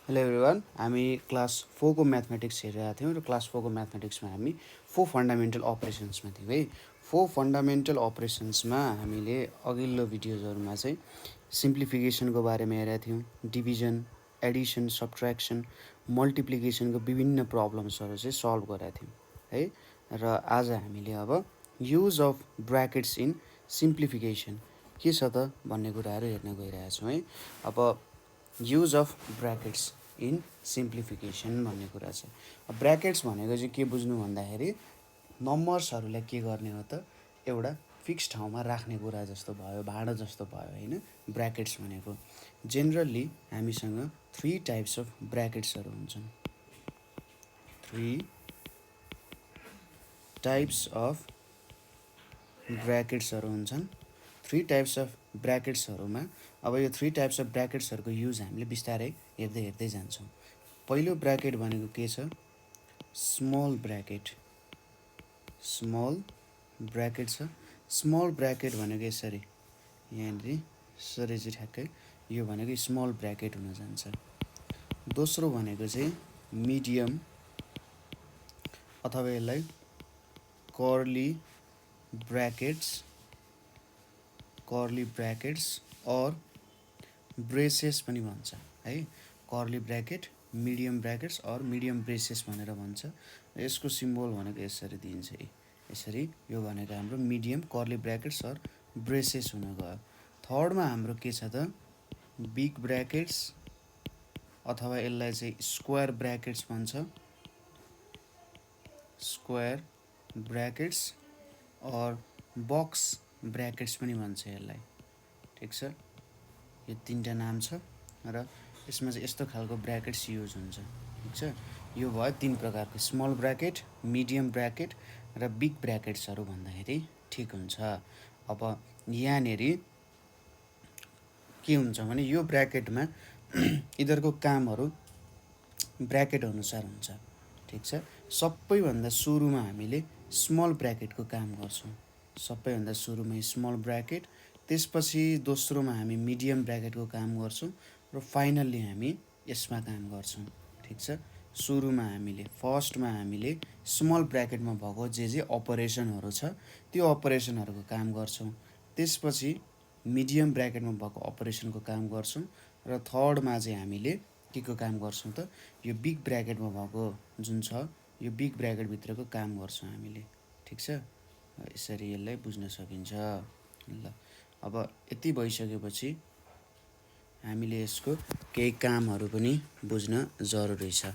Hello everyone, हामी class 4 को mathematics हेरिरहेको थियौँ र क्लास 4 को म्याथमेटिक्समा हामी 4 फन्डामेन्टल अपरेसन्समा थियौँ है। 4 फन्डामेन्टल अपरेसन्समा हामीले अघिल्लो भिडियोजहरूमा चाहिँ सिम्प्लिफिकेसनको बारेमा हेरेका थियौँ, डिभिजन, एडिसन, सब्ट्र्याक्सन, मल्टिप्लिकेसनको विभिन्न प्रब्लम्सहरू चाहिँ सल्भ गरेका थियौँ है। र आज हामीले अब युज अफ ब्र्याकेट्स इन सिम्प्लिफिकेसन के छ त भन्ने कुराहरू हेर्न गइरहेका छौँ है। अब युज अफ ब्र्याकेट्स इन सिम्प्लिफिकेसन भन्ने कुरा छ। ब्र्याकेट्स भनेको चाहिँ के बुझ्नु भन्दाखेरि नम्बर्सहरूलाई के गर्ने हो त एउटा फिक्स ठाउँमा राख्ने कुरा जस्तो भयो, भाँडो जस्तो भयो होइन। ब्र्याकेट्स भनेको जेनरली हामीसँग 3 टाइप्स अफ ब्र्याकेट्सहरू हुन्छन्। 3 टाइप्स अफ ब्र्याकेट्सहरू हुन्छन्। 3 टाइप्स अफ ब्र्याकेट्सहरूमा अब यो 3 टाइप्स अफ ब्र्याकेट्सहरूको युज हामीले बिस्तारै हेर्दै जान्छौँ। पहिलो ब्र्याकेट भनेको के छ? Small bracket. स्मल ब्र्याकेट छ। स्मल ब्र्याकेट भनेको यसरी यहाँनिर यसरी चाहिँ ठ्याक्कै यो भनेको स्मल ब्र्याकेट हुन जान्छ। दोस्रो भनेको चाहिँ मिडियम अथवा यसलाई कर्ली ब्र्याकेट्स और ब्रेसेस पनि भन्छ है। कर्ली ब्र्याकेट, मिडियम ब्र्याकेट्स और मिडियम ब्रेसेस भनेर भन्छ। यसको सिम्बल भनेको यसरी दिन्छ है। यसरी यो भनेको हाम्रो मिडियम कर्ली ब्र्याकेट्स और ब्रेसेस हुन गयो। थर्डमा हाम्रो के छ त? बिग ब्र्याकेट्स अथवा यसलाई चाहिँ स्क्वायर ब्र्याकेट्स भन्छ। स्क्वायर ब्र्याकेट्स और बक्स ब्र्याकेट्स पनि भन्छ यसलाई। ठिक छ, यो 3टा नाम छ र यसमा चाहिँ यस्तो खालको ब्र्याकेट्स युज हुन्छ। ठिक छ, यो भयो 3 प्रकारको स्मल ब्र्याकेट, मिडियम ब्र्याकेट र बिग ब्र्याकेट्सहरू भन्दाखेरि ठिक हुन्छ। अब यहाँनिर के हुन्छ भने यो ब्र्याकेटमा यिनीहरूको कामहरू ब्र्याकेट अनुसार हुन्छ। ठिक छ, सबैभन्दा सुरुमा हामीले स्मल ब्र्याकेटको काम गर्छौँ। सबैभन्दा सुरुमा स्मल ब्र्याकेट, त्यसपछि दोस्रोमा हामी मिडियम ब्र्याकेटको काम गर्छौँ र फाइनल्ली हामी यसमा काम गर्छौँ। ठिक छ, सुरुमा हामीले फर्स्टमा हामीले स्मल ब्र्याकेटमा भएको जे अपरेसनहरू छ त्यो अपरेसनहरूको काम गर्छौँ। त्यसपछि मिडियम ब्र्याकेटमा भएको अपरेसनको काम गर्छौँ र थर्डमा चाहिँ हामीले के को काम गर्छौँ त? यो बिग ब्र्याकेटमा भएको जुन छ यो बिग ब्र्याकेटभित्रको काम गर्छौँ हामीले। ठिक छ, यसरी यसलाई बुझ्न सकिन्छ। ल अब यति भइसकेपछि हामीले यसको केही कामहरू पनि बुझ्न जरुरी छ।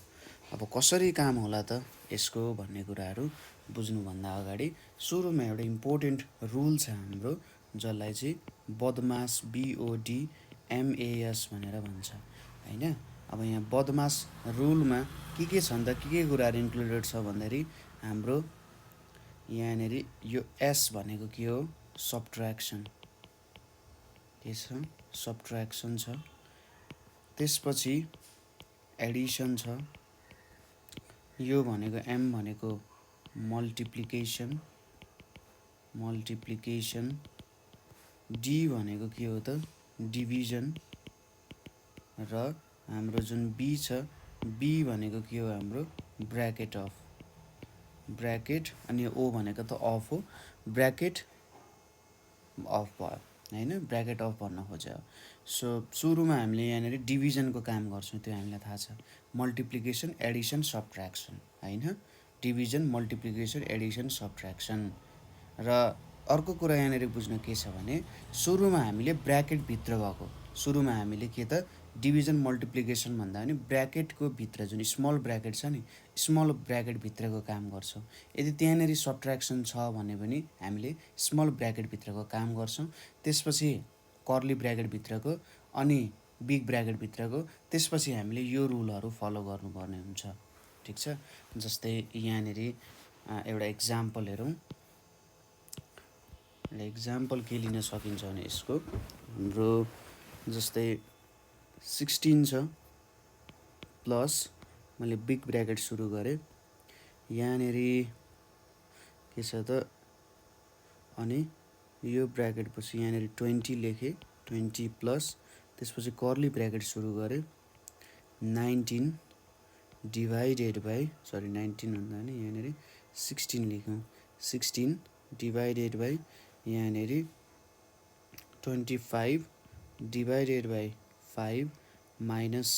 अब कसरी काम होला त यसको भन्ने कुराहरू बुझ्नुभन्दा अगाडि सुरुमा एउटा इम्पोर्टेन्ट रुल छ हाम्रो, जसलाई चाहिँ बदमास BODMAS भनेर भन्छ होइन। अब यहाँ बदमास रुलमा के छन् त, के कुराहरू इन्क्लुडेड छ भन्दाखेरि हाम्रो यहाँनिर यो एस भनेको के हो? सब्ट्र्याक्सन। के छ? सब्ट्र्याक्सन छ। त्यसपछि एडिसन छ। यो भनेको एम भनेको मल्टिप्लिकेसन। डी भनेको के हो त? डिभिजन। र हाम्रो जुन बी छ, बी भनेको के हो? हाम्रो ब्र्याकेट अफ। ब्र्याकेट अनि ओ भनेको त अफ हो, ब्र्याकेट अफ भयो होइन, ब्र्याकेट अफ भन्न खोज्यो। सो सुरुमा हामीले यहाँनिर डिभिजनको काम गर्छौँ, त्यो हामीलाई थाहा छ। मल्टिप्लिकेसन, एडिसन, सब्ट्र्याक्सन होइन। Division, multiplication, Edison, subtraction. र अर्को कुरा यहाँनिर बुझ्नु के छ भने सुरुमा हामीले ब्र्याकेटभित्र भएको, सुरुमा हामीले के त डिभिजन मल्टिप्लिकेसन भन्दा पनि ब्र्याकेटको भित्र जुन स्मल ब्र्याकेट छ नि, स्मल ब्र्याकेटभित्रको काम गर्छौँ। यदि त्यहाँनिर सब्ट्र्याक्सन छ भने पनि हामीले स्मल ब्र्याकेटभित्रको काम गर्छौँ। त्यसपछि कर्ली ब्र्याकेटभित्रको अनि बिग ब्र्याकेटभित्रको, त्यसपछि हामीले यो रुलहरू फलो गर्नुपर्ने हुन्छ। ठिक छ, जस्तै यहाँनिर एउटा इक्जाम्पल हेरौँ। इक्जाम्पल के लिन सकिन्छ भने यसको हाम्रो जस्तै 16 छ प्लस मैले बिग ब्र्याकेट सुरु गरेँ, यहाँनिर के छ त, अनि यो ब्र्याकेटपछि यहाँनिर 20 लेखेँ, 20 प्लस त्यसपछि कर्ली ब्र्याकेट सुरु गरेँ, 19 डिभाइडेड बाई 19 भन्दा नि यहाँनिर 16 लेखौँ 16 डिभाइडेड बाई यहाँनिर 25 डिभाइडेड बाई 5 माइनस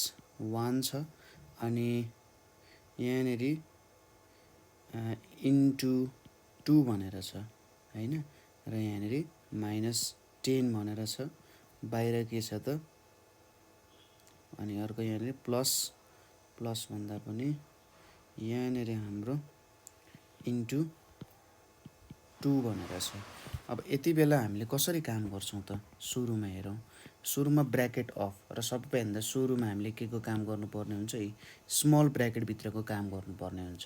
1 छ अनि यहाँनिर इन्टु 2 भनेर छ हैन र यहाँनिर -10 भनेर छ बाहिर के छ त अनि अर्को यहाँनिर प्लस भन्दा पनि यहाँनिर हाम्रो इन्टु 2 भनेर छ। अब यति बेला हामीले कसरी काम गर्छौं त सुरुमा हेरौँ सुरुमा ब्र्याकेट अफ र सबैभन्दा सुरुमा हामीले के को काम गर्नुपर्ने हुन्छ स्मल ब्र्याकेट भित्रको काम गर्नुपर्ने हुन्छ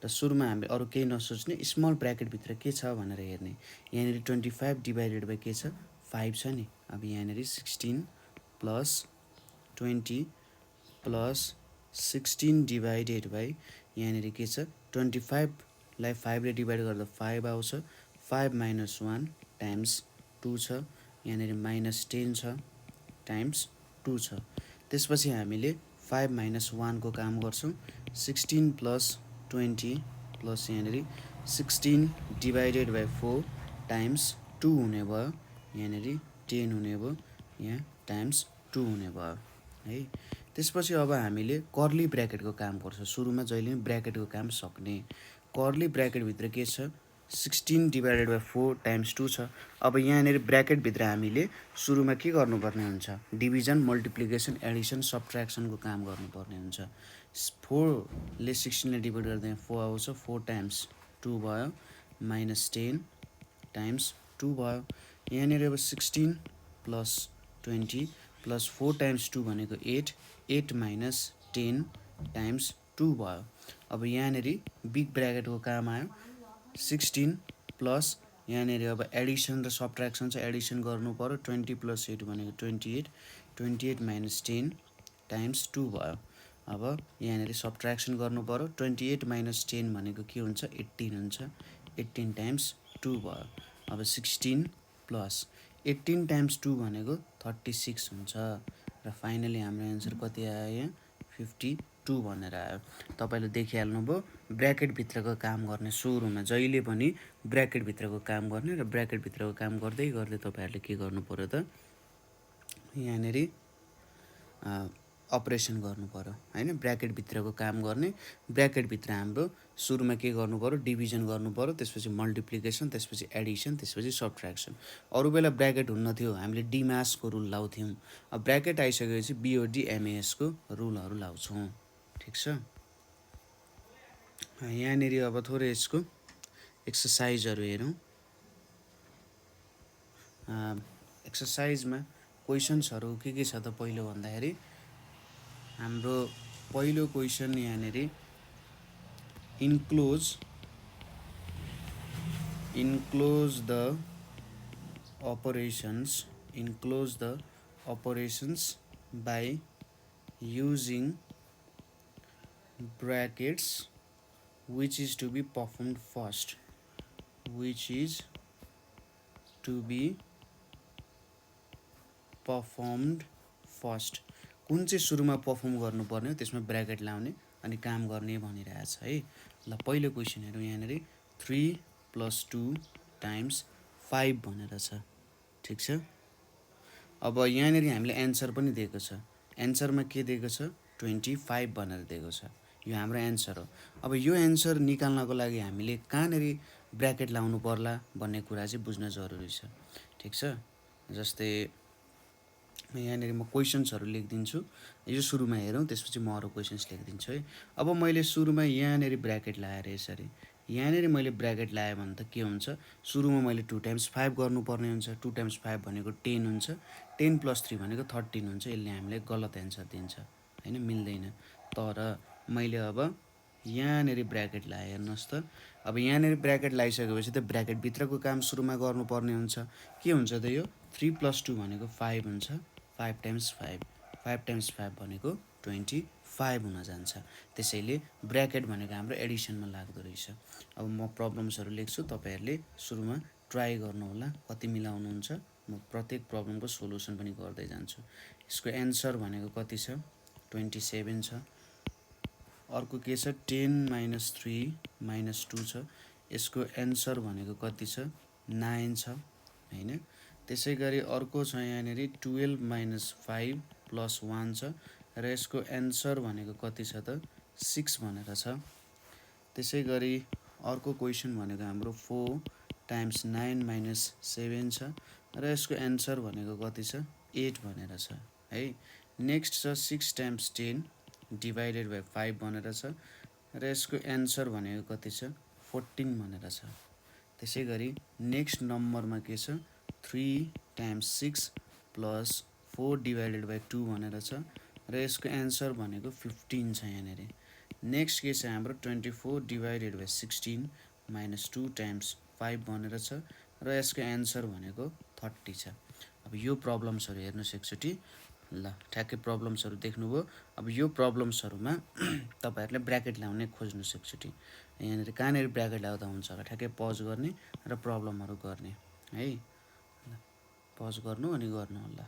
र सुरुमा हामीले अरु केही नसोच्ने स्मल ब्र्याकेट भित्र के छ भनेर हेर्ने यहाँनिर 25 डिभाइडेड बाइ के छ 5 छ नि अब यहाँनिर 16 प्लस 20 प्लस 16 डिभाइडेड बाइ यहाँनिर के छ 25 लाई 5 ले डिभाइड गर्दा 5 आउँछ 5 माइनस 1 टाइम्स 2 छ यहाँनिर -10 छ टाइम्स 2 छ त्यसपछि हामीले 5 माइनस 1 को काम गर्छौं 16 प्लस 20 प्लस यहाँनिर 16 डिभाइडेड बाइ 4 टाइम्स 2 हुने भयो यहाँनिर 10 हुने भयो यहाँ टाइम्स 2 हुने भयो है त्यसपछि अब हामीले कर्ली ब्र्याकेटको काम गर्छौं सुरुमा जहिले पनि ब्र्याकेटको काम सक्ने कर्ली ब्र्याकेट भित्र के छ 16 डिभाइडेड बाइ 4 टाइम्स 2 छ अब यहाँनिर ब्र्याकेट भित्र हामीले सुरुमा के गर्नुपर्ने हुन्छ डिभिजन मल्टिप्लिकेसन एडिसन सबट्र्याक्सनको काम गर्नुपर्ने हुन्छ 4 ले 16 ले डिभाइड गर्दा 4 आउँछ 4 टाइम्स 2 भयो -10 टाइम्स 2 भयो यहाँनिर अब 16 प्लस 20 प्लस 4 टाइम्स 2 भनेको 8 8 माइनस 10 टाइम्स 2 भयो अब यहाँनिर बिग ब्र्याकेटको काम आयो 16 प्लस यहाँनिर अब एडिसन र सबट्र्याक्सन छ एडिसन गर्नु पर्यो 20 प्लस 8 भनेको 28 28 माइनस 10 टाइम्स 2 भयो अब यहाँनिर सबट्र्याक्सन गर्नु पर्यो 28 माइनस 10 भनेको के हुन्छ 18 हुन्छ 18 टाइम्स 2 भयो अब 16 प्लस 18 टाइम्स 2 भनेको 36 हुन्छ र फाइनली हाम्रो एन्सर कति आयो यहाँ 52 भनेर आयो तपाईले देखिहाल्नुभयो ब्र्याकेट भित्रको काम गर्ने सुरुमा जहिले पनि ब्र्याकेट भित्रको काम गर्ने र ब्र्याकेट भित्रको काम गर्दै गर्दै तपाईहरुले के गर्नु पर्यो त यहाँनिर अपरेसन गर्नु पर्यो हैन ब्र्याकेट भित्रको काम गर्ने ब्र्याकेट भित्र हाम्रो सुरुमा के गर्नु पर्यो डिभिजन गर्नु पर्यो त्यसपछि मल्टिप्लिकेसन त्यसपछि एडिसन त्यसपछि सबट्र्याक्सन अरु बेला ब्र्याकेट हुन्न थियो हामीले डिमास को रुल लाउँथ्यौं अब ब्र्याकेट आइसकेपछि बीओडी एमएएस को रुलहरु लाउँछौं ठीक छ यहाँनिर अब थोरै यसको एक्सरसाइजहरु हेरौं एक्सरसाइजमा क्वेशन्सहरु के छ त पहिलो भन्दाखेरि हाम्रो पहिलो क्वेशन यहाँनिर enclose the operations by using brackets which is to be performed first कुन चाहिँ सुरुमा परफर्म गर्नुपर्ने हो त्यसमा ब्र्याकेट लाउने अनि काम गर्ने भनिरहेछ है ल पहिलो क्वेशन हेरौँ यहाँनिर 3 + 2 टाइम्स 5 भनेर छ ठीक छ अब यहाँनिर हामीले एन्सर पनि दिएको छ एन्सरमा के दिएको छ 25 भनेर दिएको छ यो हाम्रो एन्सर हो अब यो एन्सर निकाल्नको लागि हामीले कहाँनेरि ब्र्याकेट लाउनु पर्ला भन्ने कुरा चाहिँ बुझ्न जरुरी छ ठीक छ जस्तै यहाँनिर म क्वेशन्सहरु लेख्दिन्छु यो सुरुमा हेरौं त्यसपछि म अरु क्वेशन्स लेख्दिन्छु है अब मैले सुरुमा यहाँनिर ब्र्याकेट लाएर यसरी यहाँनिर मैले ब्र्याकेट लाए भने त के हुन्छ सुरुमा मैले 2 टाइम्स 5 गर्नुपर्ने हुन्छ 2 टाइम्स 5 भनेको 10 हुन्छ 10 + 3 भनेको 13 हुन्छ यसले हामीलाई गलत एन्सर दिन्छ हैन मिल्दैन तर मैले अब यहाँनिर ब्र्याकेट लाए हेर्नुस् त अब यहाँनिर ब्र्याकेट लाइसकेपछि त ब्र्याकेट भित्रको काम सुरुमा गर्नुपर्ने हुन्छ के हुन्छ त यो 3 + 2 भनेको 5 हुन्छ 5 टाइम्स 5 5 टाइम्स 5 भनेको 25 हुन जान्छ त्यसैले ब्र्याकेट भनेको हाम्रो एडिसनमा लाग्दो रहेछ अब म प्रब्लम्सहरु लेख्छु तपाईहरुले सुरुमा ट्राई गर्नु होला कति मिलाउनुहुन्छ म प्रत्येक प्रब्लमको सोलुसन पनि गर्दै जान्छु यसको एन्सर भनेको कति छ 27 छ। अर्को के छ 10 - 3 - 2 छ। यसको एन्सर भनेको कति छ 9 छ हैन। त्यसै गरी अर्को छ यहाँनेरि 12 - 5 + 1 छ र यसको एन्सर भनेको कति छ त 6 भनेर छ। त्यसै गरी अर्को क्वेसन भनेको हाम्रो 4 × 9 - 7 छ र यसको एन्सर भनेको कति छ 8 भनेर छ है। नेक्स्ट छ 6 × 10 / 5 भनेर छ र यसको एन्सर भनेको कति छ 14 भनेर छ। त्यसै गरी नेक्स्ट नम्बरमा के छ 3 × 6 + 4 / 2 भनेर छ र यसको एन्सर भनेको 15 छ यहाँनेरि। नेक्स्ट के छ हाम्रो 24 / 16 - 2 × 5 भनेर छ र यसको एन्सर भनेको 30 छ। अब यो प्रब्लम्सहरू हेर्नुहोस् एकचोटि ल ठ्याक्कै प्रब्लम्सहरू देख्नुभयो। अब यो प्रब्लम्सहरूमा तपाईँहरूले ब्र्याकेट ल्याउने खोज्नुहोस् एकचोटि। यहाँनिर कहाँनिर ब्र्याकेट ल्याउँदा हुन्छ होला ठ्याक्कै पज गर्ने र प्रब्लमहरू गर्ने है। ल पज गर्नु अनि गर्नु होला।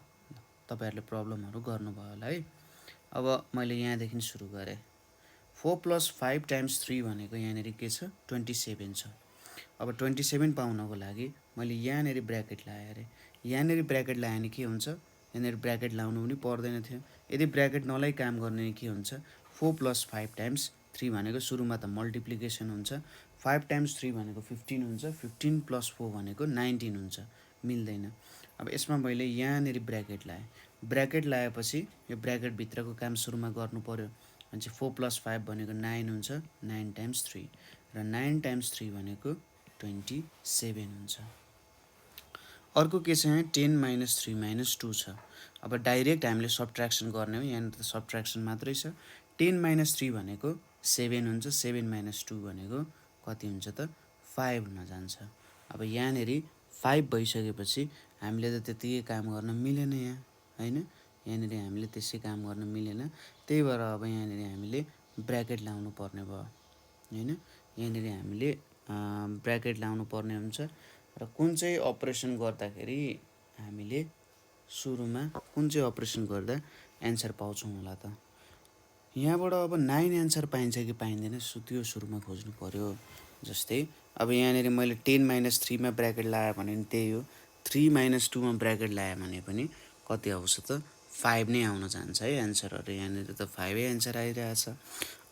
तपाईँहरूले प्रब्लमहरू गर्नुभयो होला है। अब मैले यहाँदेखि सुरु गरेँ। 4 + 5 × 3 भनेको यहाँनिर के छ 27 छ। अब 27 पाउनको लागि मैले यहाँनिर ब्र्याकेट लगाएँ अरे। यहाँनिर ब्र्याकेट लगाएँ भने के हुन्छ यहाँनिर ब्र्याकेट लाउनु पनि पर्दैन थियो। यदि ब्र्याकेट नलाई काम गर्ने के हुन्छ 4 + 5 × 3 भनेको सुरुमा त मल्टिप्लिकेसन हुन्छ। 5 × 3 भनेको 15 हुन्छ। 15 + 4 भनेको 19 हुन्छ। मिल्दैन। अब यसमा मैले यहाँनिर ब्र्याकेट लगाएँ। ब्र्याकेट लगाएपछि यो ब्र्याकेटभित्रको काम सुरुमा गर्नु पऱ्यो भने चाहिँ 4 + 5 भनेको 9 हुन्छ। 9 × 3 र 9 × 3 भनेको 27 हुन्छ। अर्को के छ यहाँ 10 - 3 - 2 छ। अब डाइरेक्ट हामीले सब्ट्र्याक्सन गर्ने हो। यहाँनिर त सब्ट्र्याक्सन मात्रै छ। 10 - 3 भनेको 7 हुन्छ। 7 - 2 भनेको कति हुन्छ त 5 हुन जान्छ। अब यहाँनिर 5 भइसकेपछि हामीले त त्यतिकै काम गर्न मिलेन यहाँ हैन। यहाँनिर हामीले त्यसै काम गर्न मिलेन। त्यही भएर अब यहाँनिर हामीले ब्र्याकेट लाउनु पर्ने भयो हैन। यहाँनिर हामीले ब्र्याकेट लाउनु पर्ने हुन्छ र कुन चाहिँ अपरेसन गर्दाखेरि हामीले सुरुमा कुन चाहिँ अपरेसन गर्दा एन्सर पाउँछौँ होला त। यहाँबाट अब 9 एन्सर पाइन्छ कि पाइँदैन त्यो सुरुमा खोज्नु पऱ्यो। जस्तै अब यहाँनिर मैले 10 - 3 मा ब्र्याकेट लगाएँ भने पनि त्यही हो। 3 - 2 मा ब्र्याकेट लगाएँ भने पनि कति आउँछ त 5 नै आउन जान्छ है एन्सरहरू। यहाँनिर त 5 नै एन्सर आइरहेछ।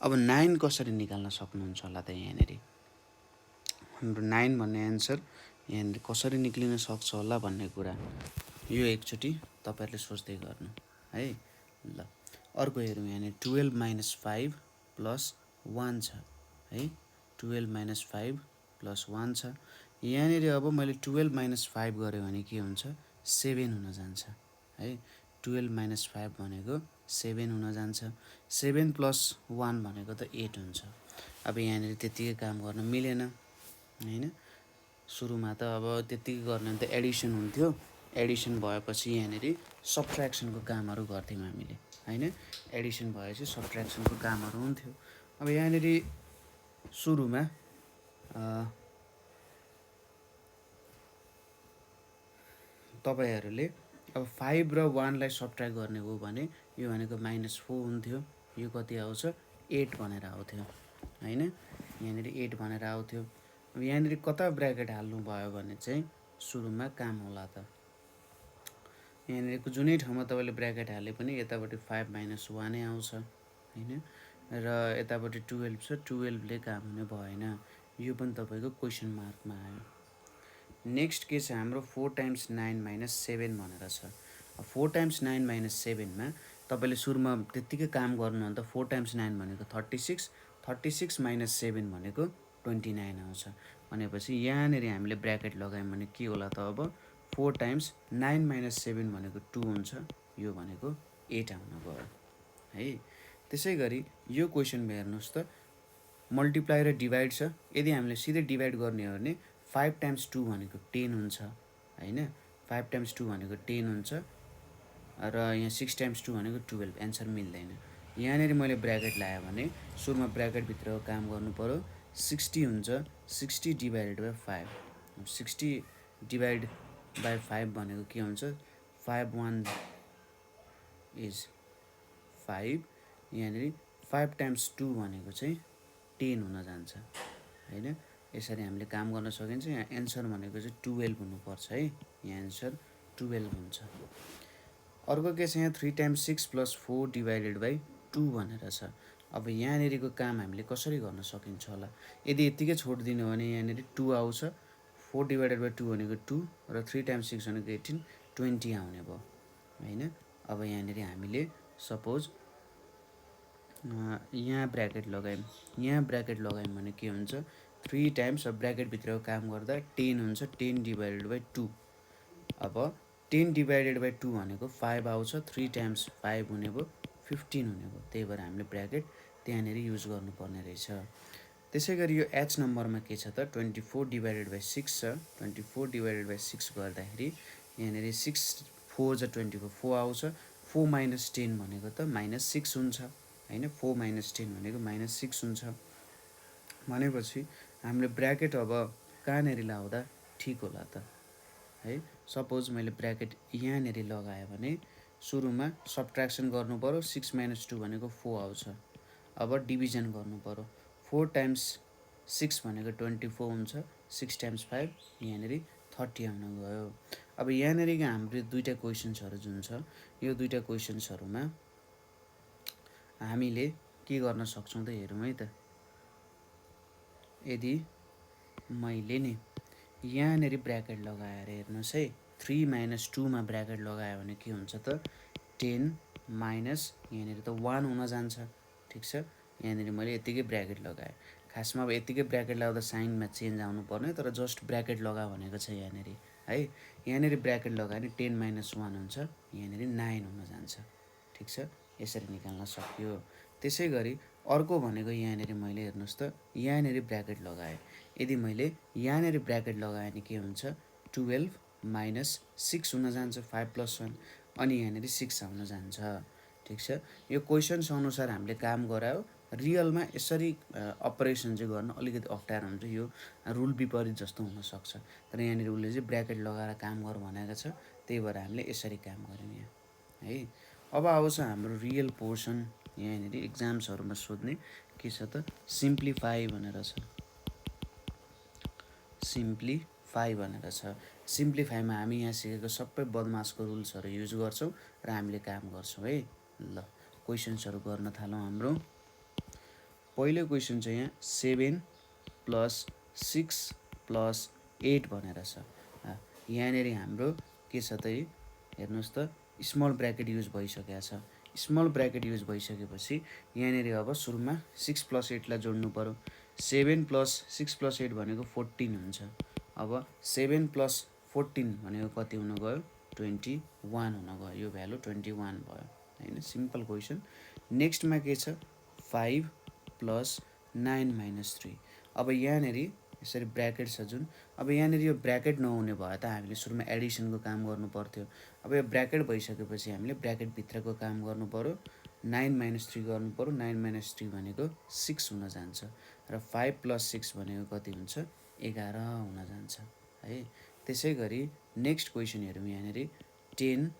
अब 9 कसरी निकाल्न सक्नुहुन्छ होला त यहाँनिर हाम्रो 9 भन्ने एन्सर यहाँनिर कसरी निक्लिन सक्छ होला भन्ने कुरा यो एकचोटि तपाईँहरूले सोच्दै गर्नु है। ल अर्को हेरौँ यहाँनिर 12 - 5 + 1 छ है। 12 - 5 + 1 छ। यहाँनिर अब मैले 12 - 5 गरेँ भने के हुन्छ 7 हुन जान्छ है। 12 - 5 भनेको 7 हुन जान्छ। 7 + 1 भनेको त 8 हुन्छ। अब यहाँनिर त्यतिकै काम गर्न मिलेन हैन। सुरुमा त अब त्यतिकै गर्ने त एडिसन हुन्थ्यो। एडिसन भएपछि यहाँनिर सब्ट्र्याक्सनको कामहरू गर्थ्यौँ हामीले हैन। एडिसन भएपछि सब्ट्र्याक्सनको कामहरू हुन्थ्यो। अब यहाँनिर सुरुमा तपाईँहरूले अब 5 र 1 लाई सब्ट्र्याक्ट गर्ने हो भने यो भनेको -4 हुन्थ्यो। यो कति आउँछ 8 भनेर आउँथ्यो हैन। यहाँनिर 8 भनेर आउँथ्यो। अब यहाँनिर कता ब्र्याकेट हाल्नु भयो भने चाहिँ सुरुमा काम होला त। यहाँनिरको जुनै ठाउँमा तपाईँले ब्र्याकेट हाले पनि यतापट्टि 5 - 1 नै आउँछ हैन। र यतापट्टि 12 छ 12 ले काम हुने भएन। यो पनि तपाईँको क्वेसन मार्कमा आयो। नेक्स्ट के छ हाम्रो 4 × 9 - 7 भनेर छ। 4 × 9 - 7 मा तपाईँले सुरुमा त्यत्तिकै काम गर्नु भने त 4 × 9 भनेको 36 36 - 7 भनेको 29 आउँछ। भनेपछि यहाँनिर हामीले ब्र्याकेट लगायौँ भने के होला त अब 4 × 9 - 7 भनेको 2 हुन्छ। यो भनेको 8 आउन गयो है। त्यसै गरी यो क्वेसनमा हेर्नुहोस् त मल्टिप्लाई र डिभाइड छ। यदि हामीले सिधै डिभाइड गर्ने हो भने 5 × 2 भनेको 10 हुन्छ हैन। 5 × 2 भनेको 10 हुन्छ र यहाँ 6 × 2 भनेको 12 एन्सर मिल्दैन। यहाँनिर मैले ब्र्याकेट लगाएँ भने सुरुमा ब्र्याकेटभित्रको काम गर्नु पऱ्यो। 60 हुन्छ 60 / 5 60 / 5 भनेको के हुन्छ 5 × 1 = 5 यहाँनिर 5 टाइम्स 2 भनेको चाहिँ 10 हुन जान्छ हैन। यसरी हामीले काम गर्न सकिन्छ। यहाँ एन्सर भनेको चाहिँ 12 हुनुपर्छ है। यहाँ एन्सर 12 हुन्छ। अर्को के छ यहाँ 3 टाइम्स 6 प्लस 4 डिभाइडेड बाई 2 भनेर छ। अब यहाँनिरको काम हामीले कसरी गर्न सकिन्छ होला। यदि यत्तिकै छोडिदिनु हो भने यहाँनिर 2 आउँछ, 4 डिभाइडेड बाई 2 भनेको 2 र 3 टाइम्स 6 भनेको 18, 20 आउने भयो हैन। अब यहाँनिर हामीले सपोज यहाँ ब्र्याकेट लगायौँ, यहाँ ब्र्याकेट लगायौँ भने के हुन्छ 3 टाइम्स, अब ब्र्याकेटभित्रको काम गर्दा 10 हुन्छ, 10 डिभाइडेड बाई 2। अब 10 डिभाइडेड बाई 2 भनेको 5 आउँछ, 3 टाइम्स 5 हुने भयो 15 हुने भयो। त्यही भएर हामीले ब्र्याकेट त्यहाँनिर युज गर्नुपर्ने रहेछ। त्यसै गरी यो एच नम्बरमा के छ त 24 डिभाइडेड बाई 6 छ। 24 डिभाइडेड बाई 6 गर्दाखेरि यहाँनिर 6 4 जा 24 4 आउँछ, 4 माइनस 10 भनेको त माइनस 6 हुन्छ हैन। 4 माइनस 10 भनेको माइनस 6 हुन्छ भनेपछि हामीले ब्र्याकेट अब कहाँनिर लाउँदा ठिक होला त है। सपोज मैले ब्र्याकेट यहाँनिर लगाएँ भने सुरुमा सब्ट्र्याक्सन गर्नु पर्यो। 6 माइनस 2 भनेको 4 आउँछ। अब डिभिजन गर्नु पर्यो। 4 टाइम्स 6 भनेको 24 हुन्छ, 6 टाइम्स 5 यहाँनिर 30 आउन गयो। अब यहाँनिर हाम्रो दुईवटा क्वेसन्सहरू जुन छ यो दुईवटा क्वेसन्सहरूमा हामीले के गर्न सक्छौँ त हेरौँ है त। यदि मैले नि यहाँनिर ब्र्याकेट लगाएर हेर्नुहोस् है 3 माइनस 2 मा ब्र्याकेट लगायो भने के हुन्छ त 10 माइनस यहाँनिर त 1 हुन जान्छ। ठिक छ, यहाँनिर मैले यतिकै ब्र्याकेट लगाएँ। खासमा अब यतिकै ब्र्याकेट लगाउँदा साइनमा चेन्ज आउनु पर्ने, तर जस्ट ब्र्याकेट लगा भनेको छ यहाँनिर है। यहाँनिर ब्र्याकेट लगायो भने 10 माइनस 1 हुन्छ, यहाँनिर 9 हुन जान्छ। ठिक छ, यसरी निकाल्न सकियो। त्यसै गरी अर्को भनेको यहाँनिर मैले हेर्नुहोस् त यहाँनिर ब्र्याकेट लगाएँ। यदि मैले यहाँनिर ब्र्याकेट लगाएँ भने के हुन्छ 12 माइनस 6 हुन जान्छ, 5 प्लस 1 अनि यहाँनिर 6 आउन जान्छ। ठिक छ, यो क्वेसन्स अनुसार हामीले काम गरायो। रियलमा यसरी अपरेसन चाहिँ गर्न अलिकति अप्ठ्यारो हुन्छ, यो रुल विपरीत जस्तो हुनसक्छ। तर यहाँनिर उसले चाहिँ ब्र्याकेट लगाएर काम गर भनेको छ, त्यही भएर हामीले यसरी काम गऱ्यौँ यहाँ है। अब आउँछ हाम्रो रियल पोर्सन। यहाँनिर इक्जाम्सहरूमा सोध्ने के छ त सिम्प्लिफाई भनेर छ। सिम्प्लिफाई भनेर छ। सिम्प्लिफाईमा हामी यहाँ सिकेको सबै बदमासको रुल्सहरू युज गर्छौँ र हामीले काम गर्छौँ है। ल क्वेसन्सहरू गर्न थालौँ हाम्रो। पहिलो क्वेसन चाहिँ यहाँ 7 प्लस 6 प्लस 8 भनेर छ। यहाँनिर हाम्रो के छ त हेर्नुहोस् त स्मल ब्र्याकेट युज भइसकेको छ। स्मल ब्र्याकेट युज भइसकेपछि यहाँनिर अब सुरुमा 6 प्लस 8 लाई जोड्नु पर्यो। 7 प्लस 6 प्लस 8 भनेको 14 हुन्छ। अब 7 प्लस 14 भनेको कति हुन गयो 21 हुन गयो। यो भ्यालु 21 भयो हैन। Simple question. नेक्स्टमा के छ 5 प्लस 9 माइनस 3। अब यहाँनिर यसरी ब्र्याकेट छ जुन, अब यहाँनिर यो ब्र्याकेट नहुने भयो त हामीले सुरुमा एडिसनको काम गर्नु पर्थ्यो। अब यो ब्र्याकेट भइसकेपछि हामीले ब्र्याकेटभित्रको काम गर्नु पर्यो। 9 माइनस 3 गर्नु पर्यो। 9 माइनस 3 भनेको 6 हुन जान्छ र 5 प्लस 6 भनेको कति हुन्छ 11 हुन जान्छ है। त्यसै गरी नेक्स्ट क्वेसन हेरौँ। यहाँनिर 10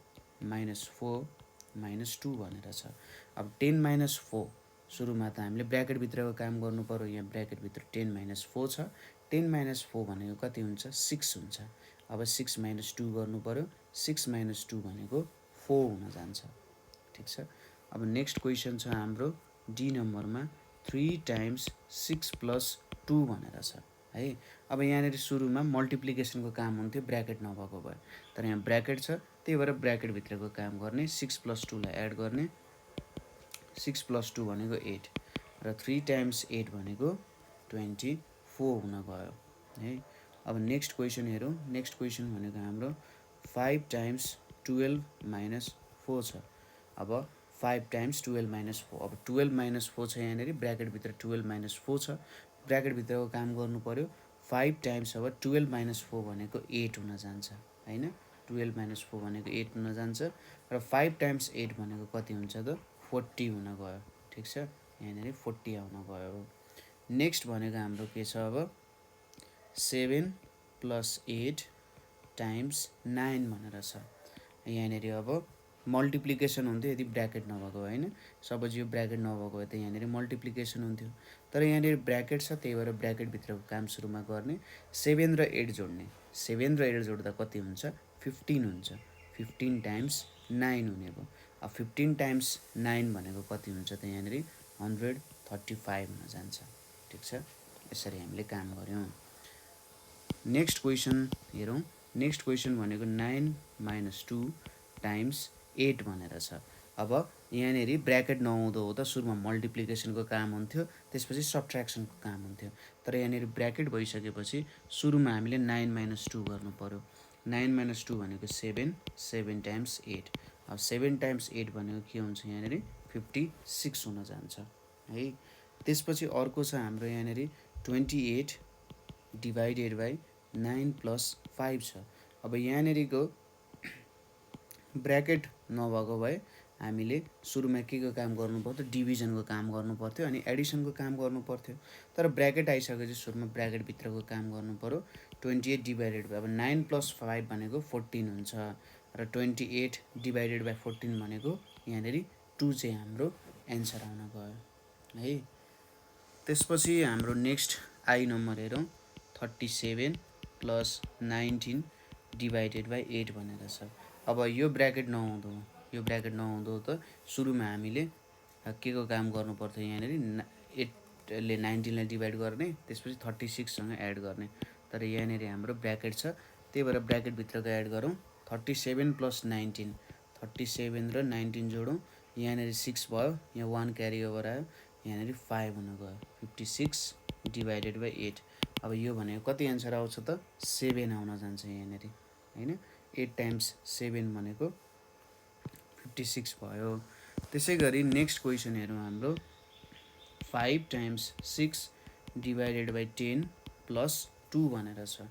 माइनस 4 माइनस 2 भनेर छ। अब 10 माइनस 4 सुरुमा त हामीले ब्र्याकेटभित्रको काम गर्नु पर्यो। यहाँ ब्र्याकेटभित्र 10 माइनस 4 छ। 10 माइनस 4 भनेको कति हुन्छ 6 हुन्छ। अब 6 माइनस 2 गर्नु पर्यो। 6 माइनस 2 भनेको 4 हुन जान्छ। ठिक छ। अब नेक्स्ट क्वेसन छ हाम्रो डी नम्बरमा 3 टाइम्स 6 प्लस 2 भनेर छ है। अब यहाँनिर सुरुमा मल्टिप्लिकेसनको काम हुन्थ्यो, ब्र्याकेट नभएको भयो। तर यहाँ ब्र्याकेट छ, त्यही भएर ब्र्याकेटभित्रको काम गर्ने। 6 प्लस 2 लाई एड गर्ने। 6 प्लस 2 भनेको 8 र 3 टाइम्स 8 भनेको 24 हुन गयो है। अब नेक्स्ट क्वेसन हेरौँ। नेक्स्ट क्वेसन भनेको हाम्रो 5 टाइम्स 12 माइनस 4 छ। अब 5 टाइम्स 12 माइनस 4। अब 12 माइनस 4 छ यहाँनिर, ब्र्याकेटभित्र 12 माइनस 4 छ। ब्र्याकेटभित्रको काम गर्नु पर्यो। 5 टाइम्स अब 12 माइनस 4 भनेको 8 हुन जान्छ हैन। 12 माइनस 4 भनेको 8 हुन जान्छ र 5 टाइम्स 8 भनेको कति हुन्छ त 40 हुन गयो। ठिक छ, यहाँनिर 40 आउन गयो। नेक्स्ट भनेको हाम्रो के छ अब 7 प्लस 8 टाइम्स 9 भनेर छ। यहाँनिर अब मल्टिप्लिकेसन हुन्थ्यो यदि ब्र्याकेट नभएको होइन। सपोज यो ब्र्याकेट नभएको भए त यहाँनिर मल्टिप्लिकेसन हुन्थ्यो, तर यहाँनिर ब्र्याकेट छ त्यही भएर ब्र्याकेटभित्रको काम सुरुमा गर्ने। 7 र 8 जोड्ने, 7 र 8 जोड्दा कति हुन्छ 15 हुन्छ। 15 टाइम्स 9 हुने भयो। अब 15 टाइम्स 9 भनेको कति हुन्छ त यहाँनिर 135 हुन जान्छ। ठिक छ, यसरी हामीले काम गऱ्यौँ। नेक्स्ट क्वेसन हेरौँ। नेक्स्ट क्वेसन भनेको 9 - 2 टाइम्स 8 भनेर छ। अब यहाँनिर ब्र्याकेट नहुँदो हो त सुरुमा मल्टिप्लिकेसनको काम हुन्थ्यो, त्यसपछि सब्ट्र्याक्सनको काम हुन्थ्यो। तर यहाँनिर ब्र्याकेट भइसकेपछि सुरुमा हामीले 9 - 2 गर्नु पऱ्यो। 9 - 2 भनेको 7, 7 टाइम्स 8। अब 7 टाइम्स 8 भनेको के हुन्छ यहाँनिर 56 हुन जान्छ है। त्यसपछि अर्को छ हाम्रो यहाँनिर 28 डिभाइडेड बाई 9 + 5 छ। अब यहाँनिरको ब्र्याकेट नभएको भए हामीले सुरुमा के को काम गर्नु पर्थ्यो डिभिजनको काम गर्नु पर्थ्यो अनि एडिसनको काम गर्नु पर्थ्यो। तर ब्र्याकेट आइसकेपछि सुरुमा ब्र्याकेटभित्रको काम गर्नु पऱ्यो। 28 डिभाइडेड बाई अब 9 + 5 भनेको 14 हुन्छ र 28 डिभाइडेड बाई 14 भनेको यहाँनिर 2 चाहिँ हाम्रो एन्सर आउन गयो है। त्यसपछि हाम्रो नेक्स्ट आई नम्बर हेरौँ। 37 + 19 डिभाइडेड बाई 8 भनेर छ। अब यो ब्र्याकेट नहुँदो हो, यो ब्र्याकेट नहुँदो त सुरुमा हामीले के को काम गर्नु पर्थ्यो यहाँनिर 8ले 19लाई डिभाइड गर्ने, त्यसपछि 36सँग एड गर्ने। तर यहाँनिर हाम्रो ब्र्याकेट छ त्यही भएर ब्र्याकेटभित्रको एड गरौँ। 37 + 19, 37 र 19 जोडौँ, यहाँनिर 6 भयो, यहाँ 1 क्यारी ओभर आयो, यहाँनिर 5 हुन गयो। 56 डिभाइडेड बाई 8। अब यो भनेको कति एन्सर आउँछ त 7 आउन जान्छ यहाँनिर होइन। 8 टाइम्स 7 भनेको 56 भयो। त्यसै गरी नेक्स्ट क्वेसन हेरौँ हाम्रो 5 टाइम्स 6 डिभाइडेड बाई 10 + 2 भनेर छ।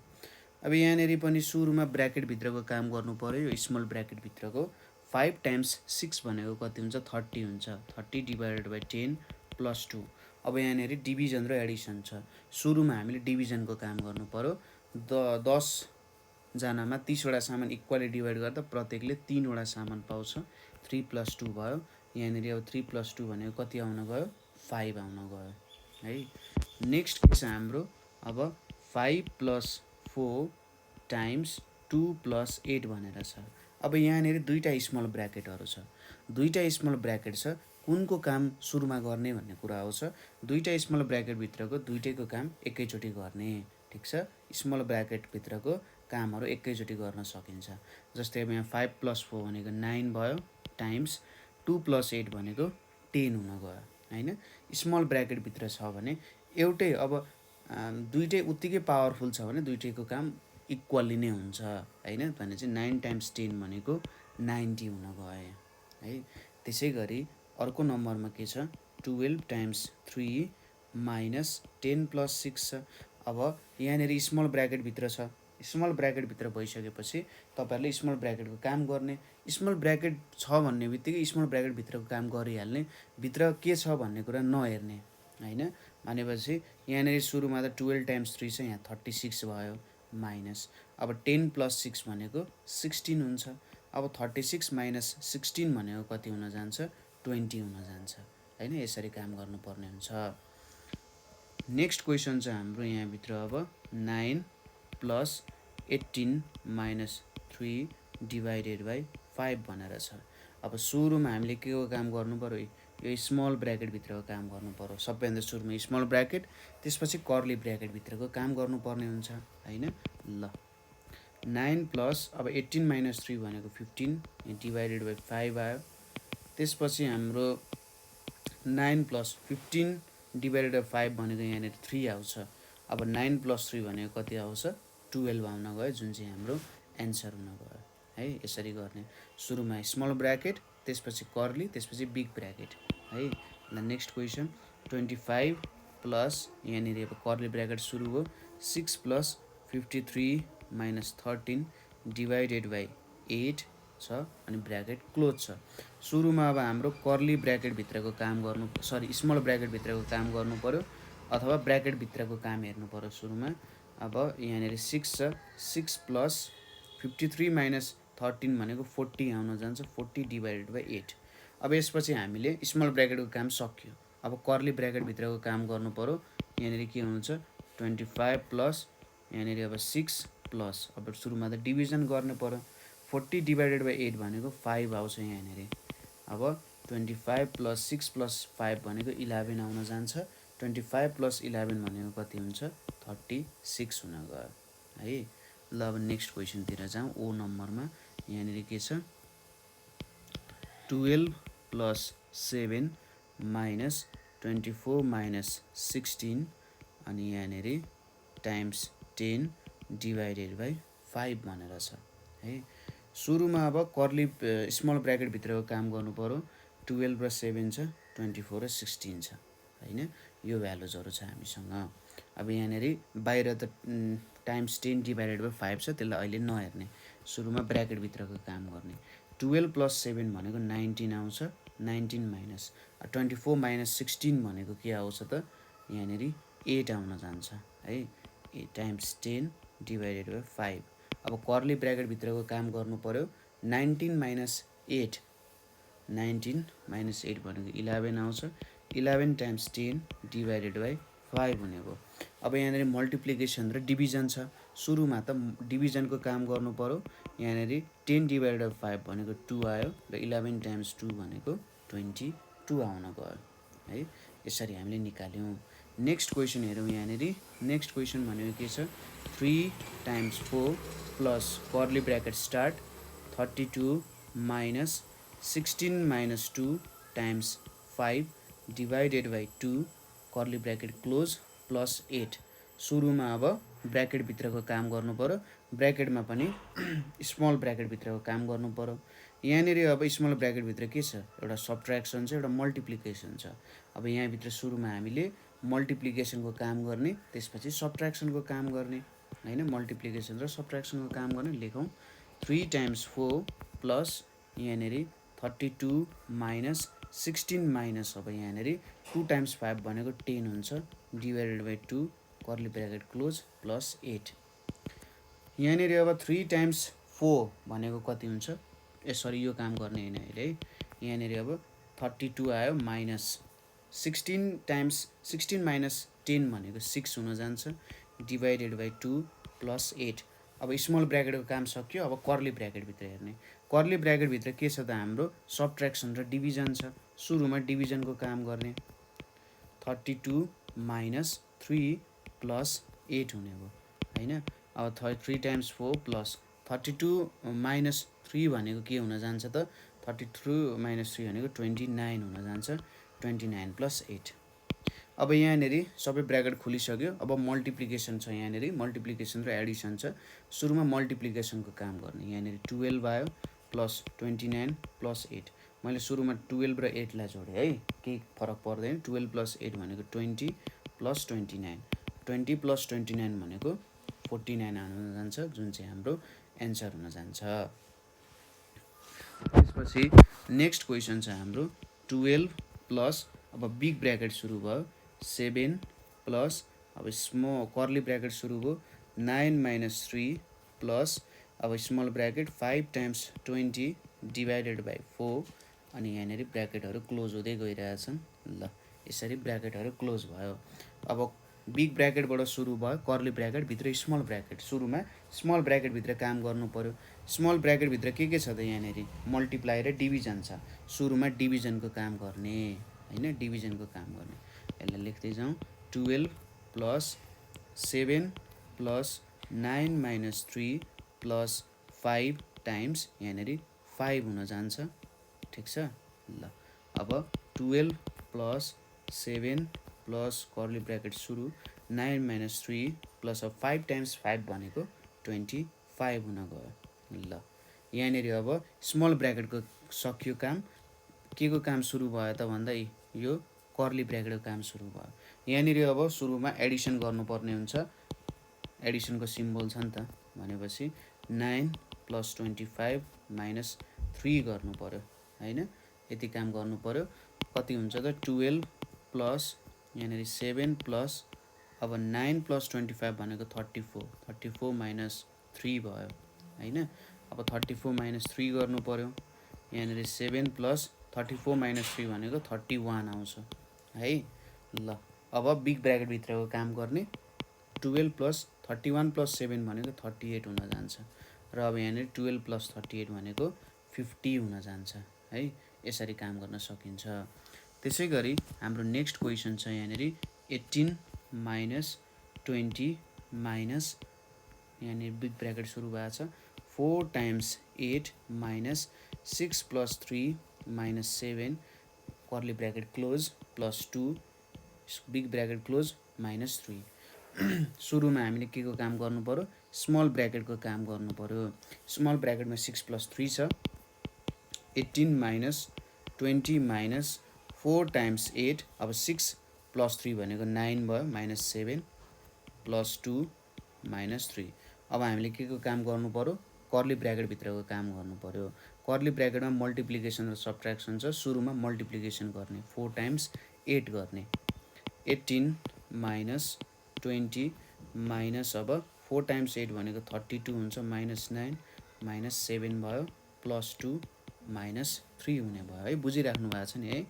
अब यहाँनिर पनि सुरुमा ब्र्याकेटभित्रको काम गर्नु पऱ्यो। यो स्मल ब्र्याकेटभित्रको 5 टाइम्स 6 भनेको कति हुन्छ 30 हुन्छ। 30 डिभाइडेड बाई 10 + 2। अब यहाँनिर डिभिजन र एडिसन छ। सुरुमा हामीले डिभिजनको काम गर्नु पऱ्यो। 10 जनामा 30वटा सामान इक्वली डिभाइड गर्दा प्रत्येकले 3वटा सामान पाउँछ। 3 + 2 भयो, यहाँनिर अब 3 + 2 भनेको कति आउन गयो 5 आउन गयो है। नेक्स्ट के छ हाम्रो अब 5 + 4 टाइम्स 2 + 8 भनेर छ। अब यहाँनिर दुईवटा स्मल ब्र्याकेटहरू छ। दुईवटा स्मल ब्र्याकेट छ, कुनको काम सुरुमा गर्ने भन्ने कुरा आउँछ। दुईवटा स्मल ब्र्याकेटभित्रको दुईटैको काम एकैचोटि गर्ने। ठिक छ, स्मल ब्र्याकेटभित्रको कामहरू एकैचोटि गर्न सकिन्छ। जस्तै अब यहाँ 5 + 4 भनेको 9 भयो टाइम्स 2 + 8 भनेको 10 हुन गयो होइन। स्मल ब्र्याकेटभित्र छ भने एउटै अब दुईटै उत्तिकै पावरफुल छ भने दुईटैको काम इक्वल्ली नै हुन्छ होइन। भने चाहिँ 9 टाइम्स 10 भनेको 90 हुन गयो है। त्यसै गरी अर्को नम्बरमा के छ 12 टाइम्स 3 - 10 + 6 छ। अब यहाँनिर स्मल ब्र्याकेटभित्र छ। स्मल ब्र्याकेटभित्र भइसकेपछि तपाईँहरूले स्मल ब्र्याकेटको काम गर्ने। स्मल ब्र्याकेट छ भन्ने बित्तिकै स्मल ब्र्याकेटभित्रको काम गरिहाल्ने, भित्र के छ भन्ने कुरा नहेर्ने होइन। भनेपछि यहाँनिर सुरुमा त 12 टाइम्स 3 छ, यहाँ 36 भयो माइनस। अब 10 + 6 भनेको 16 हुन्छ। अब 36 - 16 भनेको कति हुन जान्छ 20 हुन जान्छ होइन। यसरी काम गर्नुपर्ने हुन्छ। नेक्स्ट क्वेसन छ हाम्रो यहाँभित्र अब 9 + 18 - 3 डिभाइडेड बाई 5 भनेर छ। अब सुरुमा हामीले के को काम गर्नु पऱ्यो यो स्मल ब्र्याकेटभित्रको काम गर्नु पऱ्यो। सबैभन्दा सुरुमा स्मल ब्र्याकेट, त्यसपछि कर्ली ब्र्याकेटभित्रको काम गर्नुपर्ने हुन्छ होइन। ल 9 + अब 18 - 3 भनेको 15 डिभाइडेड बाई 5 आयो। त्यसपछि हाम्रो 9 + 15 डिभाइडेड बाई 5 भनेको यहाँनिर 3 आउँछ। अब 9 + 3 भनेको कति आउँछ 12 आउन गयो, जुन चाहिँ हाम्रो एन्सर हुन गयो है। यसरी गर्ने, सुरुमा स्मल ब्र्याकेट, त्यसपछि कर्ली, त्यसपछि बिग ब्र्याकेट है। ल नेक्स्ट क्वेसन 25 + यहाँनिर अब कर्ली ब्र्याकेट सुरु हो 6 + 53 - 13 डिभाइडेड बाई 8 छ अनि ब्र्याकेट क्लोज छ। सुरुमा अब हाम्रो कर्ली ब्र्याकेटभित्रको काम गर्नु स्मल ब्र्याकेटभित्रको काम गर्नु पऱ्यो अथवा ब्र्याकेटभित्रको काम हेर्नु पऱ्यो सुरुमा। अब यहाँनिर 6 छ, 6 + 53 - 13 भनेको 40 आउन जान्छ 40 डिभाइडेड बाई 8 अब यसपछि हामीले स्मल ब्र्याकेटको काम सक्यो अब कर्ली ब्र्याकेटभित्रको काम गर्नु पऱ्यो यहाँनिर के हुन्छ 25 प्लस यहाँनिर अब 6 प्लस अब सुरुमा त डिभिजन गर्नु पऱ्यो 40 डिभाइडेड बाई 8 भनेको 5 आउँछ यहाँनिर अब 25 प्लस 6 प्लस 5 भनेको 11 आउन जान्छ 25 प्लस 11 भनेको कति हुन्छ 36 हुन गयो है ल अब नेक्स्ट क्वेसनतिर जाउँ ओ नम्बरमा यहाँनिर के छ 12 प्लस 7 माइनस 24 माइनस 16 अनि यहाँनिर टाइम्स 10 डिभाइडेड बाई 5 भनेर छ है सुरुमा अब कर्ली स्मल ब्र्याकेटभित्रको काम गर्नु पऱ्यो 12 र 7 छ 24 र 16 छ हैन यो भ्यालुजहरू छ हामीसँग अब यहाँनिर बाहिर त टाइम्स 10 डिभाइडेड बाई 5 छ त्यसलाई अहिले नहेर्ने सुरुमा ब्र्याकेटभित्रको काम गर्ने 12 प्लस 7 भनेको 19 आउँछ 19 माइनस 24 माइनस 16 भनेको के आउँछ त यहाँनिर 8 आउन जान्छ है टाइम्स 10 डिभाइडेड बाई 5 अब कर्ली ब्र्याकेटभित्रको काम गर्नु पऱ्यो 19 माइनस 8 19 माइनस 8 भनेको 11 आउँछ 11 टाइम्स 10 डिभाइडेड बाई 5 हुने भयो अब यहाँनिर मल्टिप्लिकेसन र डिभिजन छ सुरुमा त डिभिजनको काम गर्नु पऱ्यो यहाँनिर 10 डिभाइडेड बाई 5 भनेको 2 आयो र 11 टाइम्स 2 भनेको 22 आउन गयो है यसरी हामीले निकाल्यौँ नेक्स्ट क्वेसन हेरौँ यहाँनिर नेक्स्ट क्वेसन भनेको के छ 3 times 4 plus curly bracket start 32 minus 16 minus 2 times 5 divided by 2 curly bracket close plus 8 सुरुमा अब ब्र्याकेटभित्रको काम गर्नु पऱ्यो ब्र्याकेटमा पनि स्मल ब्र्याकेटभित्रको काम गर्नु पऱ्यो यहाँनिर अब स्मल ब्र्याकेटभित्र के छ एउटा सब्ट्र्याक्सन छ एउटा मल्टिप्लिकेसन छ अब यहाँभित्र सुरुमा हामीले मल्टिप्लिकेसनको काम गर्ने त्यसपछि सब्ट्र्याक्सनको काम गर्ने हैन मल्टिप्लिकेसन र सब्ट्र्याक्सनको काम गर्ने लेखौँ 3 टाइम्स 4 प्लस यहाँनिर 32 माइनस 16 माइनस अब यहाँनिर 2 टाइम्स 5 भनेको 10 हुन्छ divided by 2 curly bracket close plus 8 यहाँनिर अब 3 टाइम्स 4 भनेको कति हुन्छ सरी यो काम गर्ने हैन अहिले है यहाँनिर अब 32 आयो माइनस 16 टाइम्स 16 माइनस 10 भनेको 6 हुन जान्छ डिभाइडेड बाई 2 प्लस 8 अब स्मल ब्र्याकेटको काम सक्यो अब कर्ली ब्र्याकेटभित्र हेर्ने कर्ली ब्र्याकेटभित्र के छ त हाम्रो सब्ट्र्याक्सन र डिभिजन छ सुरुमा डिभिजनको काम गर्ने 32 माइनस 3 प्लस 8 हुने भयो हैन अब 3 टाइम्स 4 प्लस 32 माइनस 3 भनेको के हुन जान्छ त 32 माइनस 3 भनेको 29 हुन जान्छ 29 प्लस 8 अब यहाँनिर सबै ब्र्याकेट खुलिसक्यो अब मल्टिप्लिकेसन छ यहाँनिर मल्टिप्लिकेसन र एडिसन छ सुरुमा मल्टिप्लिकेसनको काम गर्ने यहाँनिर 12 आयो प्लस 29 प्लस 8 मैले सुरुमा 12 र 8 लाई जोडेँ है केही फरक पर्दैन 12 प्लस 8 भनेको 20 प्लस 29 20 प्लस 29 भनेको 49 आउन जान्छ जुन चाहिँ हाम्रो एन्सर हुन जान्छ त्यसपछि नेक्स्ट क्वेसन छ हाम्रो 12 प्लस अब बिग ब्र्याकेट सुरु भयो 7 प्लस अब कर्ली ब्र्याकेट सुरु भयो 9 माइनस 3 प्लस अब small bracket 5 times 20 divided by 4 अनि यहाँनिर ब्र्याकेटहरू क्लोज हुँदै गइरहेछन् ल यसरी ब्र्याकेटहरू क्लोज भयो अब बिग ब्र्याकेटबाट सुरु भयो कर्ली ब्र्याकेट भित्र स्मल ब्र्याकेट सुरुमा स्मल ब्र्याकेटभित्र काम गर्नु पर्यो स्मल ब्र्याकेटभित्र के छ त यहाँनिर मल्टिप्लाई र डिभिजन छ सुरुमा डिभिजनको काम गर्ने हैन डिभिजनको काम गर्ने यसलाई लेख्दै जाउँ 12 plus 7 plus 9 minus 3 plus 5 times यहाँनिर 5 हुन जान्छ ठिक छ ल अब 12 प्लस 7 प्लस कर्ली ब्र्याकेट सुरु 9 माइनस 3 प्लस अब 5 टाइम्स 5 भनेको 25 हुन गयो ल यहाँनिर अब स्मल ब्र्याकेटको सक्यो काम के को काम सुरु भयो त भन्दा यो कर्ली ब्र्याकेटको काम सुरु भयो यहाँनिर अब सुरुमा एडिसन गर्नुपर्ने हुन्छ एडिसनको सिम्बल छ नि त भनेपछि 9 प्लस 25 माइनस 3 गर्नु पर्यो हैन यति काम गर्नु पर्यो कति हुन्छ त 12 प्लस यहाँनिर 7 प्लस अब 9 प्लस 25 भनेको 34 माइनस 3 भयो हैन अब 34 माइनस 3 गर्नु पर्यो। यहाँनिर 7 प्लस 34 माइनस 3 भनेको 31 आउँछ है। ल अब बिग ब्र्याकेटभित्रको काम गर्ने। 12 प्लस 31 प्लस 7 भनेको 38 हुन जान्छ र अब यहाँनिर 12 प्लस 38 भनेको 50 हुन जान्छ है। यसरी काम गर्न सकिन्छ। त्यसै गरी हाम्रो नेक्स्ट क्वेसन छ यहाँनिर 18 माइनस 20 माइनस यहाँनिर बिग ब्र्याकेट सुरु भएको छ 4 times 8 minus 6 plus 3 minus 7 curly bracket close plus 2 big bracket close minus 3। सुरुमा हामीले के को काम गर्नु पर्यो? स्मल ब्र्याकेटको काम गर्नु पर्यो। स्मल ब्र्याकेटमा 6 प्लस 3 छ 18 माइनस 20 माइनस 4 टाइम्स 8 अब 6 प्लस 3 भनेको 9 भयो माइनस 7 प्लस 2 माइनस 3। अब हामीले के को काम गर्नु पर्यो? कर्ली ब्र्याकेटभित्रको काम गर्नु पर्यो। कर्ली ब्र्याकेटमा मल्टिप्लिकेसन र सब्ट्र्याक्सन छ। सुरुमा मल्टिप्लिकेसन गर्ने 4 टाइम्स 8 गर्ने 18 माइनस 20 माइनस अब 4 टाइम्स 8 भनेको 32 हुन्छ माइनस 9 माइनस 7 भयो प्लस 2 माइनस 3 हुने भयो है। बुझिराख्नु भएको छ नि है।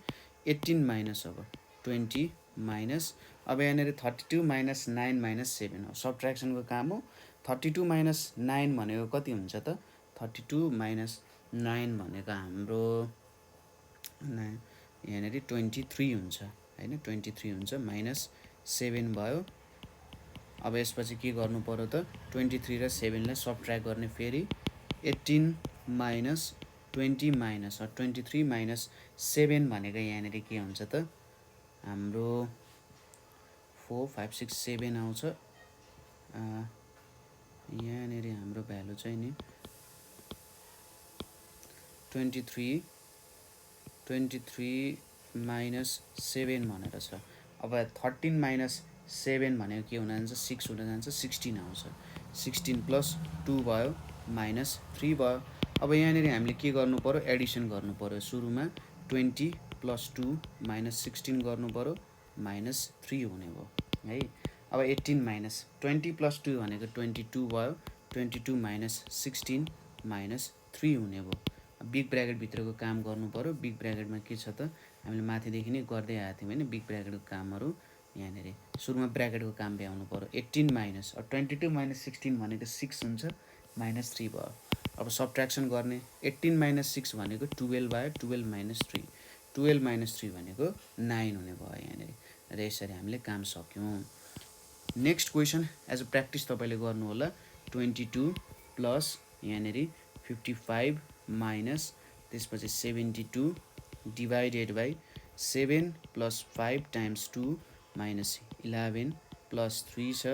18 माइनस अब 20 माइनस अब यहाँनिर 32 माइनस 9 माइनस 7 हो। सब्ट्र्याक्सनको काम हो। 32 माइनस 9 भनेको कति हुन्छ त? 32 माइनस 9 भनेको हाम्रो यहाँनिर 23 हुन्छ हैन। 23 हुन्छ माइनस 7 भयो। अब यसपछि के गर्नु पर्यो त? 23 र 7 लाई सब्ट्र्याक्ट गर्ने फेरि 18 माइनस 20 माइनस 23 माइनस 7 भनेको यहाँनिर के हुन्छ त? हाम्रो 4 5 6 7 आउँछ। यहाँनिर हाम्रो भ्यालु चाहिँ नि 23 माइनस 7 भनेर छ। अब 13 माइनस 7 भनेको के हुन जान्छ? 6 हुन जान्छ 16 आउँछ। 16 प्लस 2 भयो माइनस 3 भयो। अब यहाँनिर हामीले के गर्नु पर्यो? एडिसन गर्नु पर्यो। सुरुमा 20 प्लस 2 माइनस 16 गर्नु पर्यो माइनस 3 हुने भयो है। अब 18 माइनस 20 प्लस 2 भनेको 22 भयो 22 माइनस 16 माइनस 3 हुने भयो। बिग ब्र्याकेटभित्रको काम गर्नु पर्यो। बिग ब्र्याकेटमा के छ त? हामीले माथिदेखि नै गर्दै आएको थियौँ होइन बिग ब्र्याकेटको कामहरू। यहाँनिर सुरुमा ब्र्याकेटको काम भ्याउनु पर्यो। 18 माइनस 22 माइनस 16 भनेको 6 हुन्छ माइनस 3 भयो। अब सब्ट्र्याक्सन गर्ने 18 माइनस 6 भनेको 12 भयो 12 माइनस 3 12 माइनस 3 भनेको 9 हुने भयो यहाँनिर। र यसरी हामीले काम सक्यौँ। Next question as a practice तपाईँले गर्नु होला। 22 प्लस यहाँनिर 55 माइनस त्यसपछि 72 divided by 7 plus 5 times 2 minus 11 plus 3 छ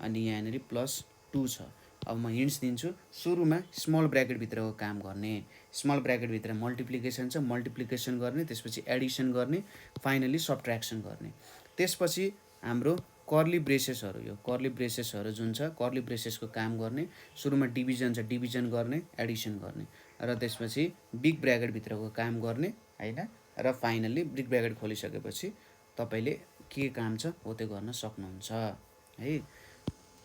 अनि यहाँनिर प्लस 2 छ। अब म हिन्ट्स दिन्छु। सुरुमा स्मल ब्र्याकेटभित्रको काम गर्ने। स्मल ब्र्याकेटभित्र मल्टिप्लिकेसन छ। मल्टिप्लिकेसन गर्ने त्यसपछि एडिसन गर्ने फाइनली सब्ट्र्याक्सन गर्ने। त्यसपछि हाम्रो कर्ली ब्रेसेसहरू यो कर्ली ब्रेसेसहरू जुन छ कर्ली ब्रेसेसको काम गर्ने। सुरुमा डिभिजन छ डिभिजन गर्ने एडिसन गर्ने र त्यसपछि बिग ब्र्याकेटभित्रको काम गर्ने हैन। र फाइनल्ली बिग ब्र्याकेट खोलिसकेपछि तपाईँले के काम छ हो त्यो गर्न सक्नुहुन्छ है।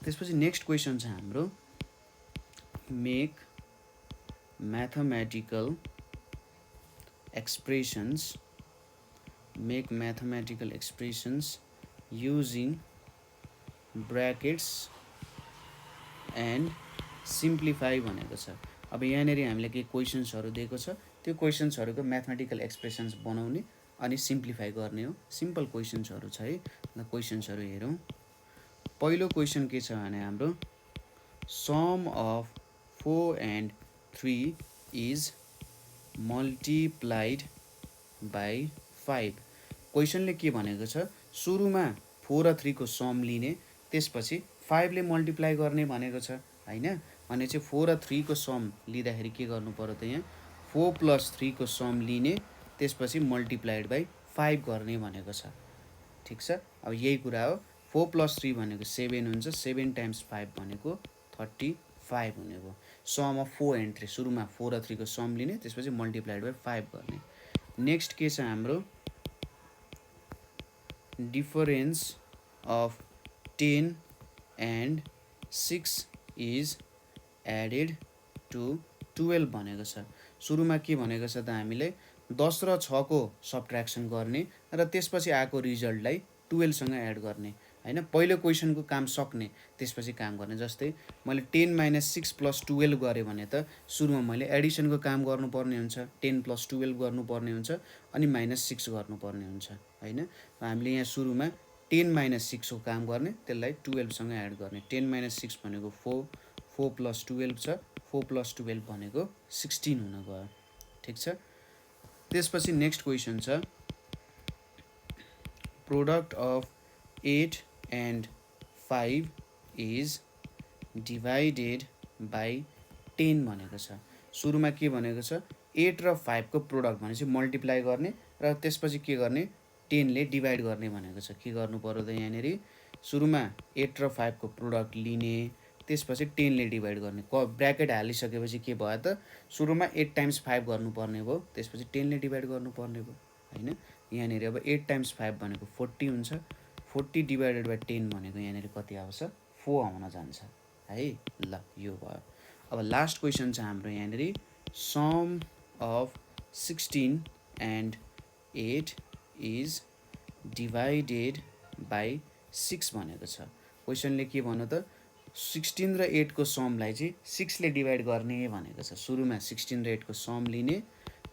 त्यसपछि नेक्स्ट क्वेसन छ हाम्रो make mathematical expressions using brackets and simplify भनेको छ। अब यहाँनिर हामीले के क्वेसन्सहरू दिएको छ त्यो क्वेसन्सहरूको म्याथमेटिकल एक्सप्रेसन्स बनाउने अनि सिम्प्लिफाई गर्ने हो। सिम्पल क्वेसन्सहरू छ है। ल क्वेसन्सहरू हेरौँ। पहिलो क्वेसन के छ भने हाम्रो sum of 4 and 3 is multiplied by 5। क्वेसनले के भनेको छ? सुरुमा 4 र 3 को सम लिने त्यसपछि 5 ले मल्टिप्लाई गर्ने भनेको छ हैन। भने चाहिँ 4 र 3 को सम लिँदाखेरि के गर्नु पर्यो त? यहाँ 4 प्लस 3 को सम लिने त्यसपछि मल्टिप्लाइड बाई 5 गर्ने भनेको छ। ठिक छ। अब यही कुरा हो। 4 प्लस 3 भनेको 7 हुन्छ 7 टाइम्स 5 भनेको 35 हुने भयो। सम अफ 4 and 3 सुरुमा 4 र 3 को सम लिने त्यसपछि मल्टिप्लाइड बाई 5 गर्ने। नेक्स्ट के छ हाम्रो difference of 10 and 6 is added to 12 भनेको छ। सुरुमा के भनेको छ त हामीले 10 र 6 को सब्ट्र्याक्सन गर्ने र त्यसपछि आएको रिजल्टलाई 12 सँग एड गर्ने हैन। पहिलो क्वेसनको काम सक्ने त्यसपछि काम गर्ने। जस्तै मैले 10 - 6 + 12 गरेँ भने त सुरुमा मैले एडिसनको काम गर्नुपर्ने हुन्छ, 10 + 12 गर्नुपर्ने हुन्छ अनि -6 गर्नुपर्ने हुन्छ हैन। हामीले यहाँ सुरुमा 10 - 6 को काम गर्ने, त्यसलाई 12 सँग एड गर्ने। 10 - 6 भनेको 4, 4 + 12 छ, 4 + 12 भनेको 16 हुन गयो। ठिक छ। त्यसपछि नेक्स्ट क्वेसन छ product of 8 and 5 is divided by 10 भनेको छ। सुरुमा के भनेको छ 8 र 5 को प्रोडक्ट भनेपछि मल्टिप्लाई गर्ने र त्यसपछि के गर्ने 10 ले डिभाइड गर्ने भनेको छ। के गर्नु पर्यो त यहाँनेरि सुरुमा 8 र 5 को प्रोडक्ट लिने, त्यसपछि 10 ले डिभाइड गर्ने। ब्र्याकेट हालिसकेपछि के भयो त सुरुमा 8 × 5 गर्नुपर्ने भयो, त्यसपछि 10 ले डिभाइड गर्नुपर्ने भयो हैन। यहाँनेरि अब 8 × 5 भनेको 40 हुन्छ, 40 डिभाइडेड बाई 10 भनेको यहाँनेरि कति आउँछ 4 आउन जान्छ है। ल यो भयो। अब लास्ट क्वेसन छ हाम्रो यहाँनेरि some of 16 and 8 is divided by 6 भनेको छ। क्वेसनले के भन्यो त 16 र 8 को समलाई चाहिँ 6 ले डिभाइड गर्ने भनेको छ। सुरुमा 16 र 8 को सम लिने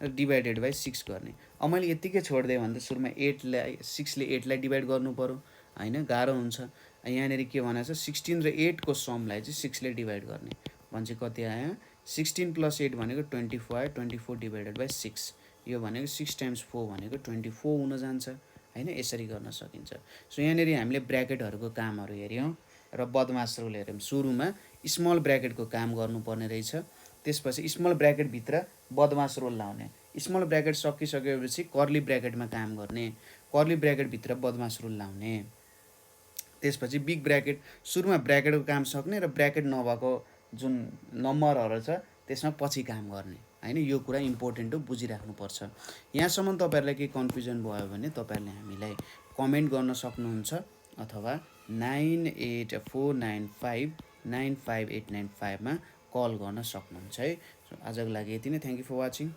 र डिभाइडेड बाई 6 गर्ने। अब मैले यतिकै छोडिदिएँ भने त सुरुमा 6 ले 8 लाई डिभाइड गर्नु पर्यो हैन, गाह्रो हुन्छ। यहाँनेरि के भनेको छ 16 र 8 को समलाई चाहिँ 6 ले डिभाइड गर्ने भने कति आयो 16 + 8 भनेको 24 आयो, 24 डिभाइडेड बाई 6 यो भनेको 6 × 4 भनेको 24 हुन जान्छ हैन। यसरी गर्न सकिन्छ। सो यहाँनेरि हामीले ब्र्याकेटहरुको कामहरु हेर्यौं र बदमास रुल हेर्यौं। सुरुमा स्मल ब्र्याकेटको काम गर्नुपर्ने रहेछ, त्यसपछि स्मल ब्र्याकेट भित्र बदमास रुल लाउने, स्मल ब्र्याकेट सकिसकेपछि कर्ली ब्र्याकेटमा काम गर्ने, कर्ली ब्र्याकेट भित्र बदमास रुल लाउने, त्यसपछि बिग ब्र्याकेट सुरुमा ब्र्याकेटको काम सक्ने र ब्र्याकेट नभएको जुन नम्बरहरु छ त्यसमा पछि काम गर्ने हैन। यो कुरा इम्पोर्टेन्ट हो, बुझिराख्नुपर्छ। यहाँसम्म तपाईहरुलाई के कन्फ्युजन भयो भने तपाईहरुले हामीलाई कमेन्ट गर्न सक्नुहुन्छ अथवा 9849595895 मा कल गर्न सक्नुहुन्छ है। आजको लागि यति नै। Thank you for watching.